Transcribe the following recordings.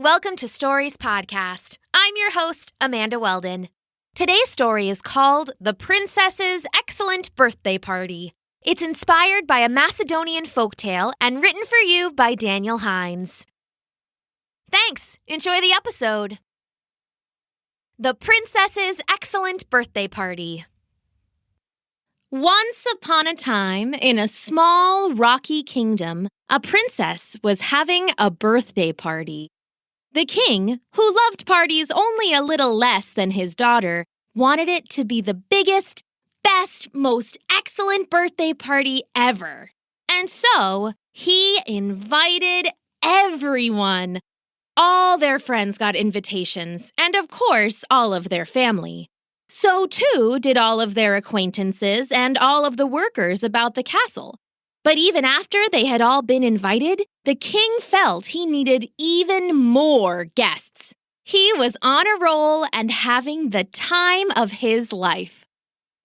Welcome to Stories Podcast. I'm your host, Amanda Weldin. Today's story is called The Princess's Excellent Birthday Party. It's inspired by a Macedonian folktale and written for you by Daniel Hinds. Thanks. Enjoy the episode. The Princess's Excellent Birthday Party. Once upon a time, in a small, rocky kingdom, a princess was having a birthday party. The king, who loved parties only a little less than his daughter, wanted it to be the biggest, best, most excellent birthday party ever. And so, he invited everyone. All their friends got invitations, and of course, all of their family. So too did all of their acquaintances and all of the workers about the castle. But even after they had all been invited, the king felt he needed even more guests. He was on a roll and having the time of his life.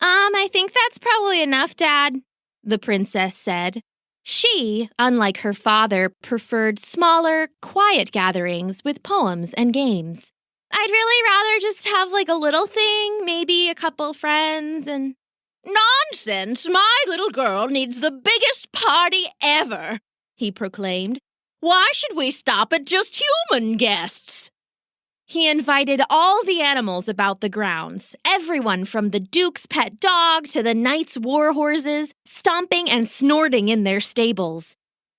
I think that's probably enough, Dad, the princess said. She, unlike her father, preferred smaller, quiet gatherings with poems and games. I'd really rather just have a little thing, maybe a couple friends and... Nonsense! My little girl needs the biggest party ever, he proclaimed. Why should we stop at just human guests? He invited all the animals about the grounds, everyone from the Duke's pet dog to the knight's war horses, stomping and snorting in their stables.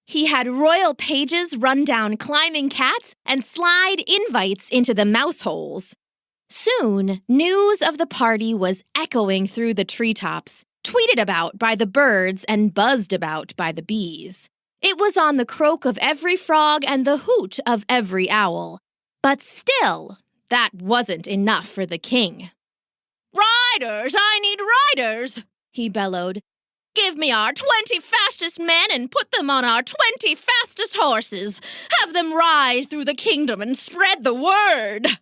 He had royal pages run down climbing cats and slide invites into the mouse holes. Soon, news of the party was echoing through the treetops, tweeted about by the birds and buzzed about by the bees. It was on the croak of every frog and the hoot of every owl. But still, that wasn't enough for the king. "Riders! I need riders!" he bellowed. "Give me our 20 fastest men and put them on our 20 fastest horses. Have them ride through the kingdom and spread the word."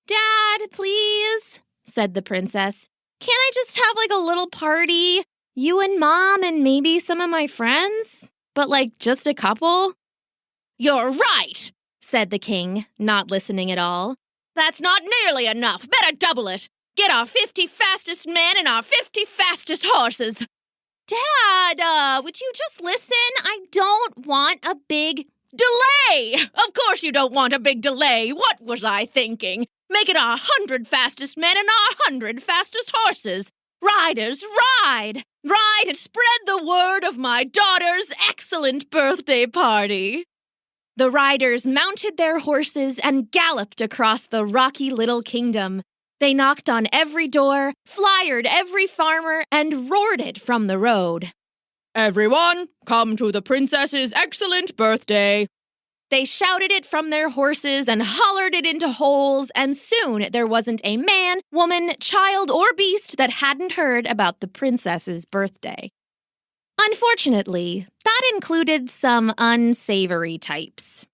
"Dad, please," said the princess. "Can't I just have a little party? You and Mom and maybe some of my friends? But just a couple?" "You're right," said the king, not listening at all. "That's not nearly enough. Better double it. Get our 50 fastest men and our 50 fastest horses." "Dad, would you just listen? I don't want a big delay. Of course you don't want a big delay. What was I thinking? Make it our 100 fastest men and our 100 fastest horses. Riders, ride! Ride and spread the word of my daughter's excellent birthday party." The riders mounted their horses and galloped across the rocky little kingdom. They knocked on every door, flyered every farmer, and roared it from the road. "Everyone, come to the princess's excellent birthday." They shouted it from their horses and hollered it into holes, and soon there wasn't a man, woman, child, or beast that hadn't heard about the princess's birthday. Unfortunately, that included some unsavory types.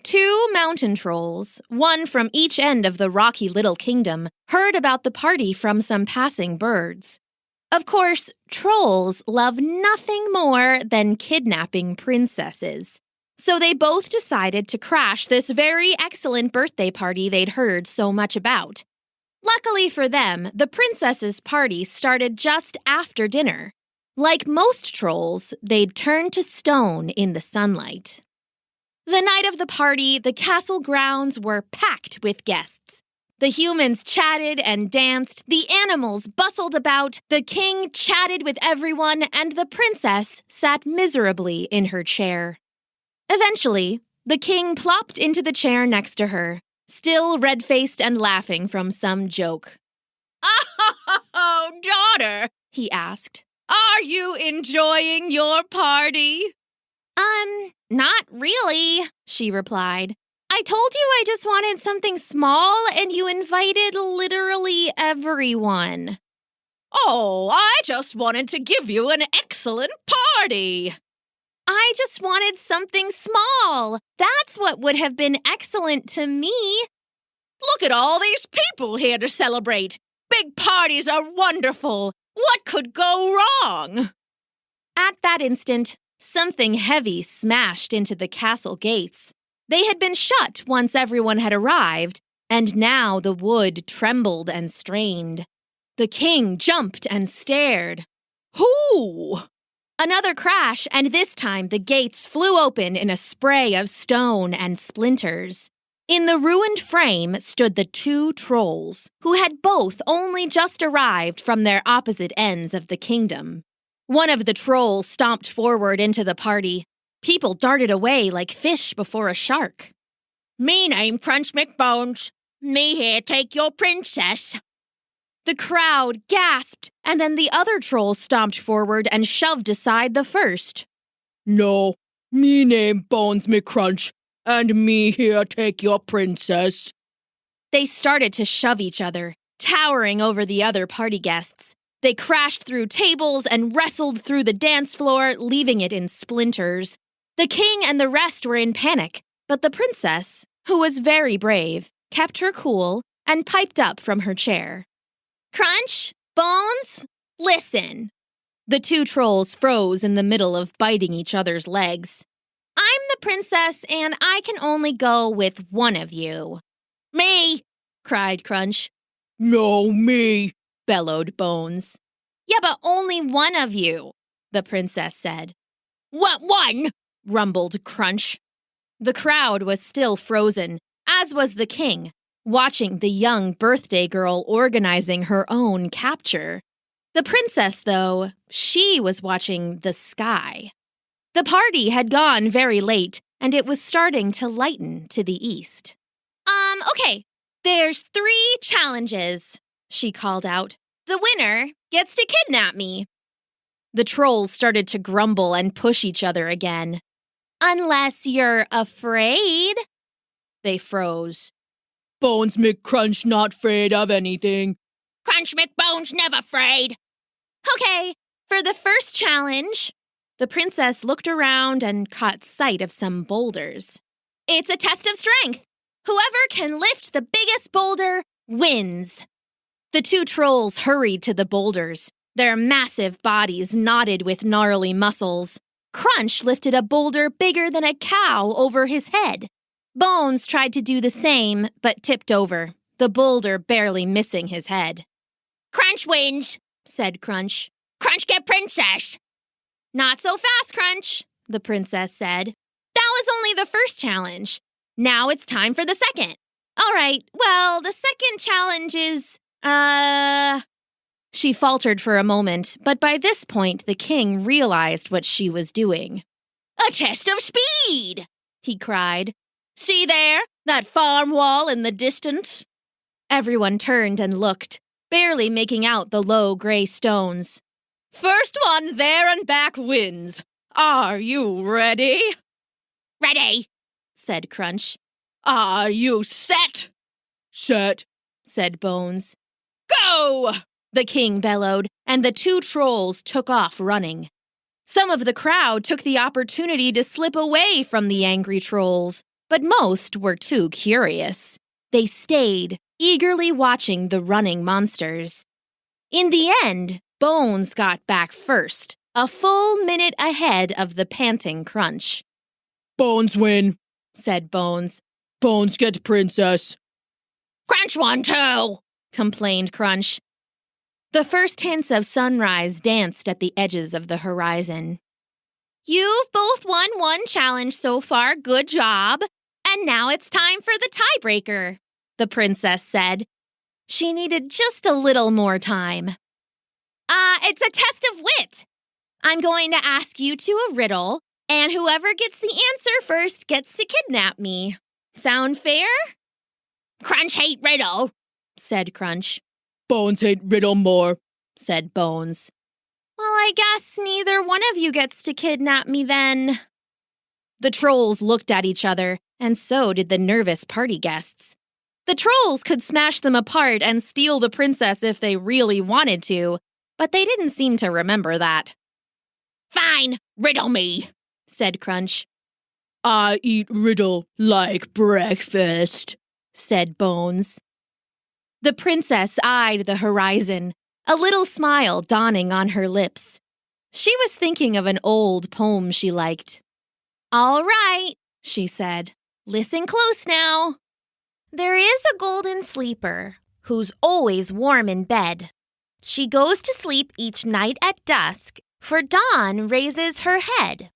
2 mountain trolls, one from each end of the rocky little kingdom, heard about the party from some passing birds. Of course, trolls love nothing more than kidnapping princesses. So they both decided to crash this very excellent birthday party they'd heard so much about. Luckily for them, the princess's party started just after dinner. Like most trolls, they'd turned to stone in the sunlight. The night of the party, the castle grounds were packed with guests. The humans chatted and danced, the animals bustled about, the king chatted with everyone, and the princess sat miserably in her chair. Eventually, the king plopped into the chair next to her, still red-faced and laughing from some joke. "Oh, daughter," he asked, "are you enjoying your party?" Not really," she replied. "I told you I just wanted something small, and you invited literally everyone." "Oh, I just wanted to give you an excellent party." "I just wanted something small. That's what would have been excellent to me." "Look at all these people here to celebrate. Big parties are wonderful. What could go wrong?" At that instant, something heavy smashed into the castle gates. They had been shut once everyone had arrived, and now the wood trembled and strained. The king jumped and stared. Who? Another crash, and this time the gates flew open in a spray of stone and splinters. In the ruined frame stood the two trolls, who had both only just arrived from their opposite ends of the kingdom. One of the trolls stomped forward into the party. People darted away like fish before a shark. Me name Crunch McBones. Me here take your princess. The crowd gasped, and then the other troll stomped forward and shoved aside the first. No, me name Bones McCrunch, and me here take your princess. They started to shove each other, towering over the other party guests. They crashed through tables and wrestled through the dance floor, leaving it in splinters. The king and the rest were in panic, but the princess, who was very brave, kept her cool and piped up from her chair. Crunch, Bones, listen. The two trolls froze in the middle of biting each other's legs. I'm the princess, and I can only go with one of you. Me, cried Crunch. No, me, bellowed Bones. Yeah, but only one of you, the princess said. What one? Rumbled Crunch. The crowd was still frozen, as was the king, watching the young birthday girl organizing her own capture. The princess, though, she was watching the sky. The party had gone very late, and it was starting to lighten to the east. Okay, there's 3 challenges, she called out. The winner gets to kidnap me. The trolls started to grumble and push each other again. Unless you're afraid. They froze. Bones McCrunch not afraid of anything. Crunch McBones never afraid. Okay, for the first challenge, the princess looked around and caught sight of some boulders. It's a test of strength. Whoever can lift the biggest boulder wins. The two trolls hurried to the boulders, their massive bodies knotted with gnarly muscles. Crunch lifted a boulder bigger than a cow over his head. Bones tried to do the same, but tipped over, the boulder barely missing his head. Crunch wins, said Crunch. Crunch get princess. Not so fast, Crunch, the princess said. That was only the first challenge. Now it's time for the second. All right, well, the second challenge is, She faltered for a moment, but by this point the king realized what she was doing. A test of speed, he cried. See there, that farm wall in the distance? Everyone turned and looked, barely making out the low gray stones. First one there and back wins. Are you ready? Ready, said Crunch. Are you set? Set, said Bones. Go! The king bellowed, and the two trolls took off running. Some of the crowd took the opportunity to slip away from the angry trolls, but most were too curious. They stayed, eagerly watching the running monsters. In the end, Bones got back first, a full minute ahead of the panting Crunch. Bones win, said Bones. Bones get princess. Crunch won too, complained Crunch. The first hints of sunrise danced at the edges of the horizon. You've both won one challenge so far, good job. And now it's time for the tiebreaker, the princess said. She needed just a little more time. It's a test of wit. I'm going to ask you to a riddle, and whoever gets the answer first gets to kidnap me. Sound fair? Crunch hate riddle, said Crunch. Bones hate riddle more, said Bones. Well, I guess neither one of you gets to kidnap me then. The trolls looked at each other, and so did the nervous party guests. The trolls could smash them apart and steal the princess if they really wanted to, but they didn't seem to remember that. Fine, riddle me, said Crunch. I eat riddle like breakfast, said Bones. The princess eyed the horizon, a little smile dawning on her lips. She was thinking of an old poem she liked. All right, she said. Listen close now. There is a golden sleeper who's always warm in bed. She goes to sleep each night at dusk, for dawn raises her head.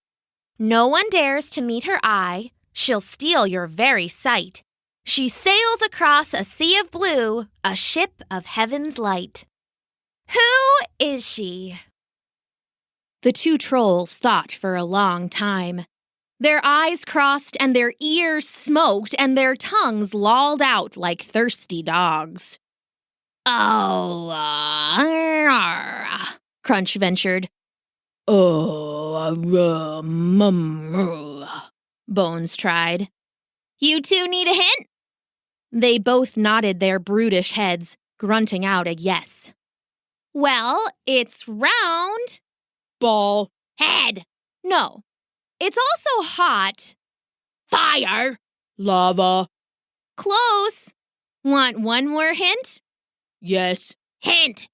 No one dares to meet her eye, she'll steal your very sight. She sails across a sea of blue, a ship of heaven's light. Who is she? The two trolls thought for a long time. Their eyes crossed and their ears smoked and their tongues lolled out like thirsty dogs. Oh, Crunch ventured. Bones tried. You two need a hint? They both nodded their brutish heads, grunting out a yes. Well, it's round. Ball. Head. No. It's also hot. Fire. Lava. Close. Want one more hint? Yes. Hint.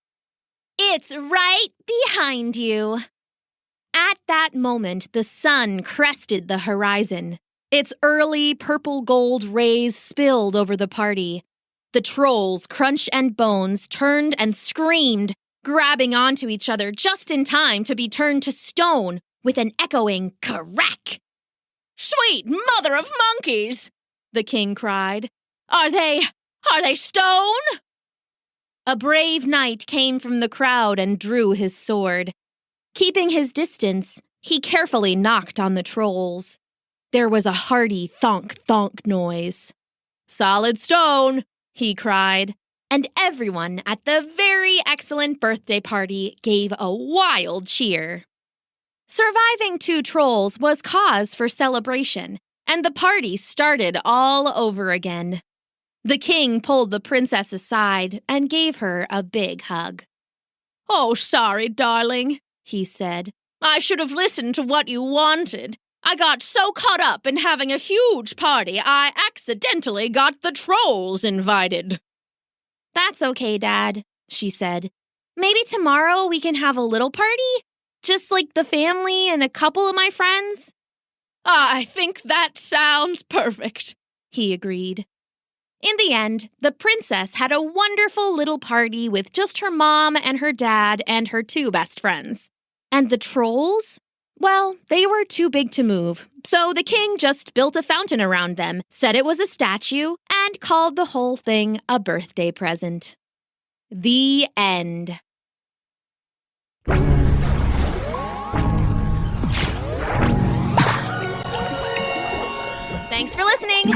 It's right behind you. At that moment, the sun crested the horizon. Its early purple-gold rays spilled over the party. The trolls, Crunch and Bones, turned and screamed, grabbing onto each other just in time to be turned to stone with an echoing crack. Sweet mother of monkeys, the king cried. Are they stone? A brave knight came from the crowd and drew his sword. Keeping his distance, he carefully knocked on the trolls. There was a hearty thonk-thonk noise. Solid stone, he cried, and everyone at the very excellent birthday party gave a wild cheer. Surviving two trolls was cause for celebration, and the party started all over again. The king pulled the princess aside and gave her a big hug. Oh, sorry, darling, he said. I should have listened to what you wanted. I got so caught up in having a huge party, I accidentally got the trolls invited. That's okay, Dad, she said. Maybe tomorrow we can have a little party? Just like the family and a couple of my friends? I think that sounds perfect, he agreed. In the end, the princess had a wonderful little party with just her mom and her dad and her two best friends. And the trolls? Well, they were too big to move, so the king just built a fountain around them, said it was a statue, and called the whole thing a birthday present. The end. Thanks for listening!